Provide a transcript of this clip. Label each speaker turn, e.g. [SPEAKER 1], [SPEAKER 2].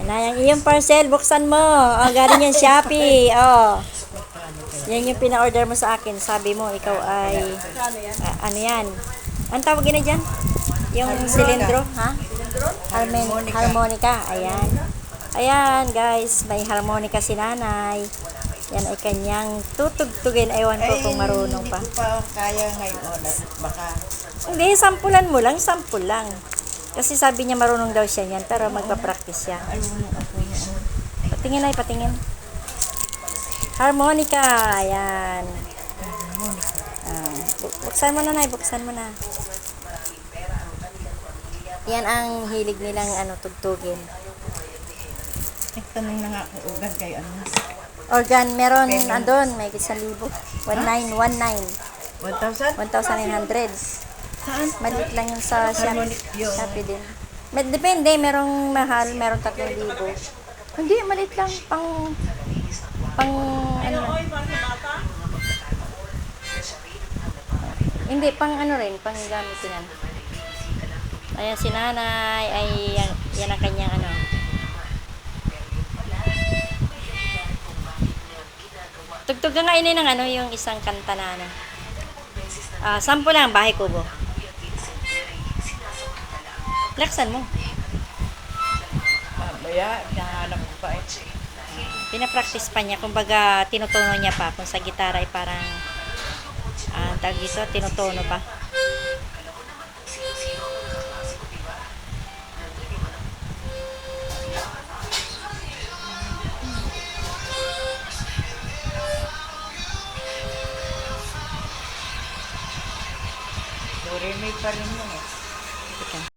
[SPEAKER 1] Na yung iyong parcel, buksan mo. Oh, galing yan Shopee. Oh. Yan yung pina-order mo sa akin. Sabi mo, ikaw ay, ano yan? Ang tawag na dyan? Yung silindro, ha? Harmonica. Ayan. Ayan, guys. May harmonica si nanay. Yan ay kanyang tutugtugin. Ewan ko kung marunong pa.
[SPEAKER 2] Hindi ko pa kaya ngayon. Baka
[SPEAKER 1] Hindi, sampulan mo lang. Sampul lang. Kasi sabi niya marunong daw siya yan. Pero magpa-practice siya. Patingin ay, patingin. Harmonica. Ayan. Buksan mo na, Nay. Buksan mo na. Yan ang hilig nilang tugtugin.
[SPEAKER 2] tanong na nga ako ugan kay ano.
[SPEAKER 1] Organ, meron andun. May 1,000. 1919.
[SPEAKER 2] 1,000?
[SPEAKER 1] 1,900.
[SPEAKER 2] Saan?
[SPEAKER 1] Maliit lang yung sa
[SPEAKER 2] Harmonic yun.
[SPEAKER 1] Shopee din. Depende, merong mahal, merong 3,000. Hindi, maliit lang. Pang ano lang. Hindi, pang ano rin, pang gamitin yan. Ayan si nanay, ay yan ang kanyang ano. Tugtog ka nga ini ng ano, yung isang kanta na ano. Sample lang, Bahay Kubo. Laksan mo.
[SPEAKER 2] Maya, nahanap ko pa eh.
[SPEAKER 1] Pinapractice pa niya, kumbaga tinutono niya pa. Kung sa gitara ay parang tawag dito, tinutono pa.
[SPEAKER 2] May pa rin yun eh.